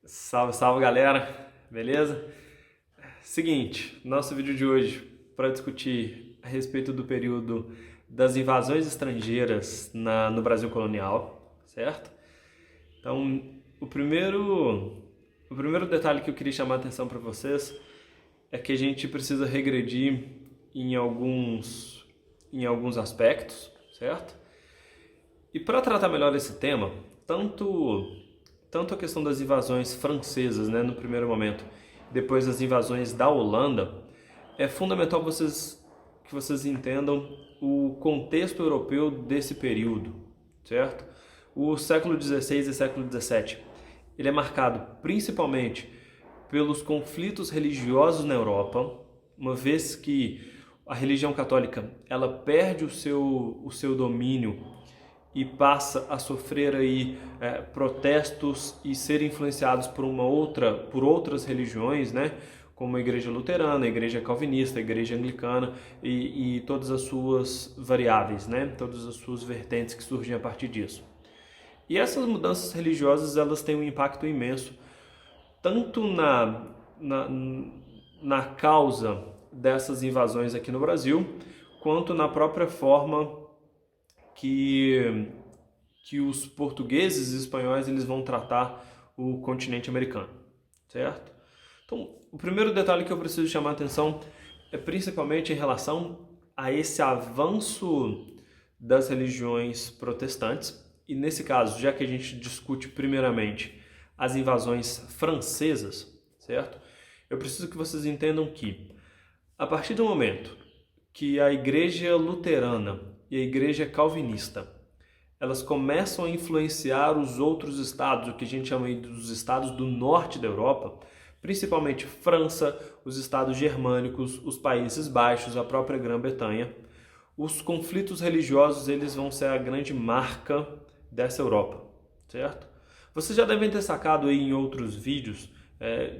Salve, salve galera, beleza? Seguinte, nosso vídeo de hoje para discutir a respeito do período das invasões estrangeiras no Brasil colonial, certo? Então, o primeiro, o primeiro detalhe que eu queria chamar a atenção para vocês é que a gente precisa regredir em alguns aspectos, certo? E para tratar melhor esse tema, tanto a questão das invasões francesas, né, no primeiro momento, depois das invasões da Holanda, é fundamental que vocês entendam o contexto europeu desse período, certo? O século XVI e século XVII, ele é marcado principalmente pelos conflitos religiosos na Europa, uma vez que a religião católica ela perde o seu domínio e passa a sofrer aí protestos e ser influenciados por outras religiões, né? Como a igreja luterana, a igreja calvinista, a igreja anglicana e todas as suas variáveis, né? Todas as suas vertentes que surgem a partir disso. E essas mudanças religiosas elas têm um impacto imenso tanto na, na causa dessas invasões aqui no Brasil, quanto na própria forma que os portugueses e espanhóis eles vão tratar o continente americano, certo? Então, o primeiro detalhe que eu preciso chamar a atenção é principalmente em relação a esse avanço das religiões protestantes, e nesse caso, já que a gente discute primeiramente as invasões francesas, certo? Eu preciso que vocês entendam que, a partir do momento que a igreja luterana e a igreja calvinista elas começam a influenciar os outros estados, o que a gente chama dos estados do norte da Europa, principalmente França, os estados germânicos, os Países Baixos, a própria Grã-Bretanha. Os conflitos religiosos eles vão ser a grande marca dessa Europa, certo? Vocês já devem ter sacado aí em outros vídeos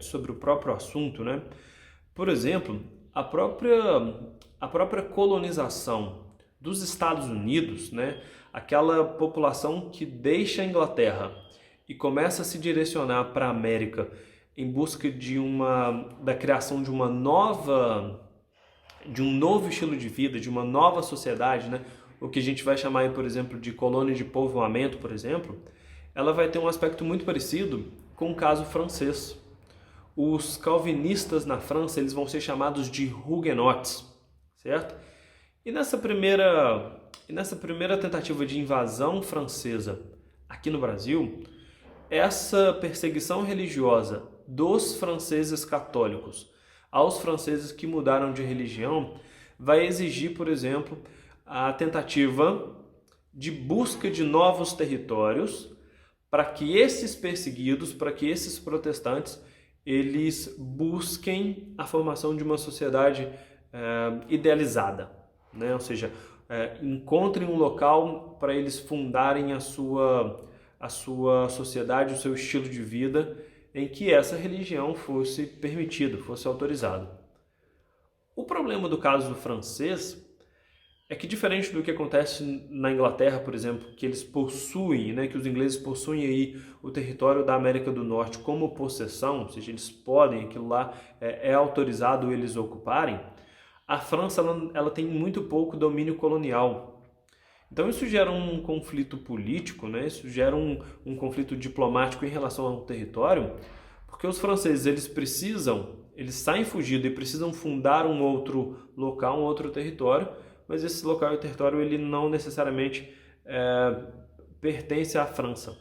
sobre o próprio assunto, né? Por exemplo, a própria colonização dos Estados Unidos, né? Aquela população que deixa a Inglaterra e começa a se direcionar para a América em busca da criação de um novo estilo de vida, de uma nova sociedade, né? O que a gente vai chamar, por exemplo, de colônia de povoamento, por exemplo, ela vai ter um aspecto muito parecido com o caso francês. Os calvinistas na França eles vão ser chamados de huguenots, certo? E nessa primeira tentativa de invasão francesa aqui no Brasil, essa perseguição religiosa dos franceses católicos aos franceses que mudaram de religião vai exigir, por exemplo, a tentativa de busca de novos territórios para que esses perseguidos, para que esses protestantes, eles busquem a formação de uma sociedade idealizada, né? Ou seja, encontrem um local para eles fundarem a sua sociedade, o seu estilo de vida, em que essa religião fosse permitida, fosse autorizada. O problema do caso francês é que, diferente do que acontece na Inglaterra, por exemplo, que eles possuem, né, que os ingleses possuem aí o território da América do Norte como possessão, ou seja, eles podem, aquilo lá é autorizado eles ocuparem, a França ela tem muito pouco domínio colonial. Então isso gera um conflito político, né? Isso gera um conflito diplomático em relação ao território, porque os franceses eles saem fugidos e precisam fundar um outro local, um outro território, mas esse local e território ele não necessariamente pertence à França.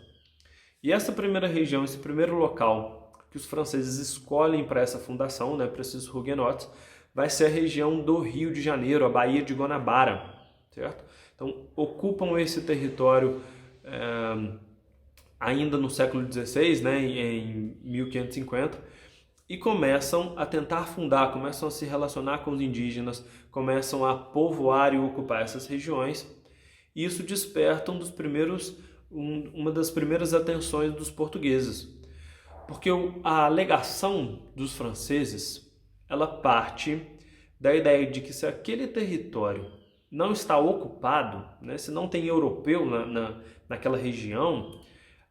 E essa primeira região, esse primeiro local que os franceses escolhem para essa fundação, né, para esses huguenots, vai ser a região do Rio de Janeiro, a Baía de Guanabara, certo? Então, ocupam esse território ainda no século XVI, né, em 1550, e começam a tentar fundar, começam a se relacionar com os indígenas, começam a povoar e ocupar essas regiões, e isso desperta uma das primeiras atenções dos portugueses, porque a alegação dos franceses ela parte da ideia de que se aquele território não está ocupado, né, se não tem europeu naquela região,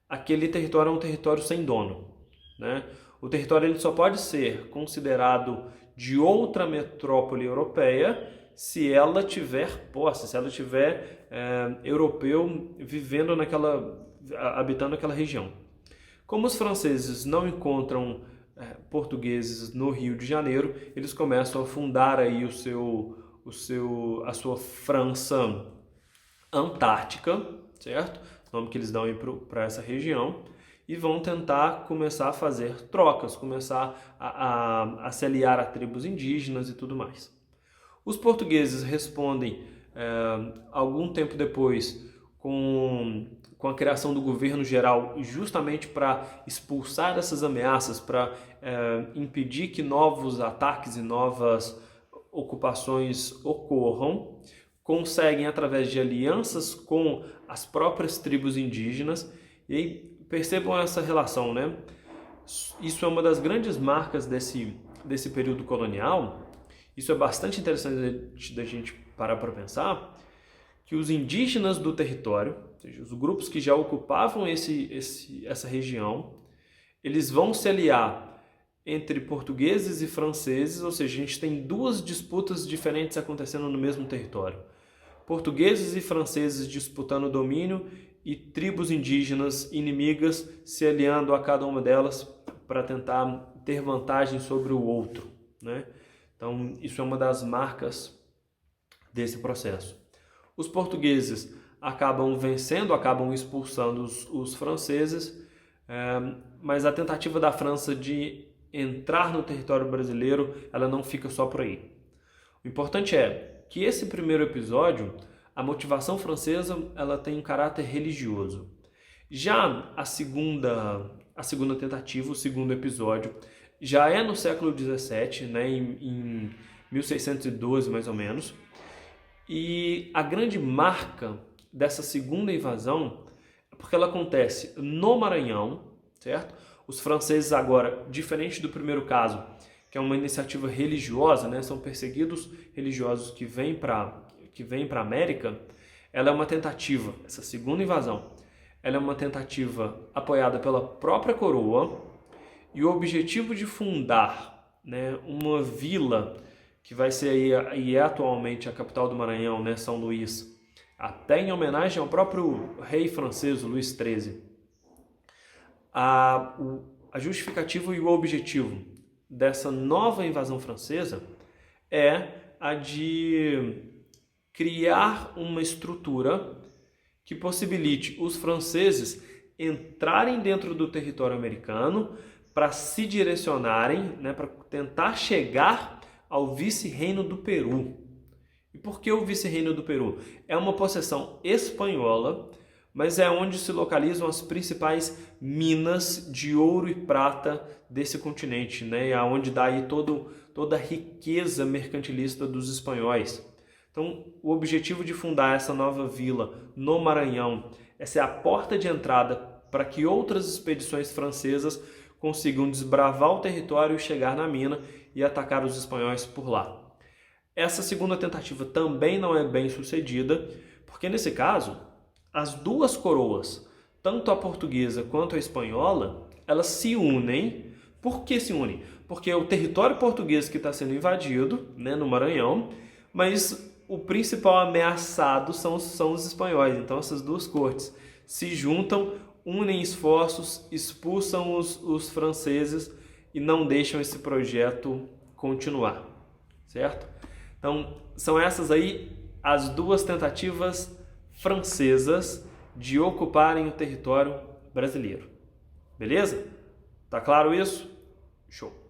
aquele território é um território sem dono, né? O território ele só pode ser considerado de outra metrópole europeia se ela tiver posse, se ela tiver europeu vivendo habitando naquela região. Como os franceses não encontram portugueses no Rio de Janeiro, eles começam a fundar aí a sua França Antártica, certo? O nome que eles dão para essa região, e vão tentar começar a fazer trocas, começar a se aliar a tribos indígenas e tudo mais. Os portugueses respondem algum tempo depois com a criação do governo geral, justamente para expulsar essas ameaças, para impedir que novos ataques e novas ocupações ocorram, conseguem, através de alianças com as próprias tribos indígenas, e aí percebam essa relação, né? Isso é uma das grandes marcas desse período colonial. Isso é bastante interessante da gente parar para pensar, que os indígenas do território, ou seja, os grupos que já ocupavam essa região, eles vão se aliar entre portugueses e franceses, ou seja, a gente tem duas disputas diferentes acontecendo no mesmo território. Portugueses e franceses disputando o domínio e tribos indígenas inimigas se aliando a cada uma delas para tentar ter vantagem sobre o outro, né? Então, isso é uma das marcas desse processo. Os portugueses acabam vencendo, acabam expulsando os franceses, mas a tentativa da França de entrar no território brasileiro, ela não fica só por aí. O importante é que esse primeiro episódio, a motivação francesa, ela tem um caráter religioso. Já a segunda tentativa, o segundo episódio, já é no século XVII, né, em 1612 mais ou menos, e a grande marca dessa segunda invasão é porque ela acontece no Maranhão, certo? Os franceses agora, diferente do primeiro caso, que é uma iniciativa religiosa, né, são perseguidos religiosos que vêm para a América, ela é uma tentativa, essa segunda invasão, ela é uma tentativa apoiada pela própria coroa, e o objetivo de fundar, né, uma vila que vai ser aí atualmente a capital do Maranhão, né, São Luís, até em homenagem ao próprio rei francês, Luís XIII. A justificativa e o objetivo dessa nova invasão francesa é a de criar uma estrutura que possibilite os franceses entrarem dentro do território americano para se direcionarem, né, para tentar chegar ao vice-reino do Peru. E por que o vice-reino do Peru? É uma possessão espanhola, mas é onde se localizam as principais minas de ouro e prata desse continente, né? E aonde dá aí toda a riqueza mercantilista dos espanhóis. Então, o objetivo de fundar essa nova vila no Maranhão, essa é a porta de entrada para que outras expedições francesas consigam desbravar o território e chegar na mina e atacar os espanhóis por lá. Essa segunda tentativa também não é bem sucedida, porque nesse caso, as duas coroas, tanto a portuguesa quanto a espanhola, elas se unem. Por que se unem? Porque é o território português que está sendo invadido, né, no Maranhão, mas o principal ameaçado são os espanhóis. Então essas duas cortes se juntam, unem esforços, expulsam os franceses e não deixam esse projeto continuar, certo? Então, são essas aí as duas tentativas francesas de ocuparem o território brasileiro. Beleza? Tá claro isso? Show!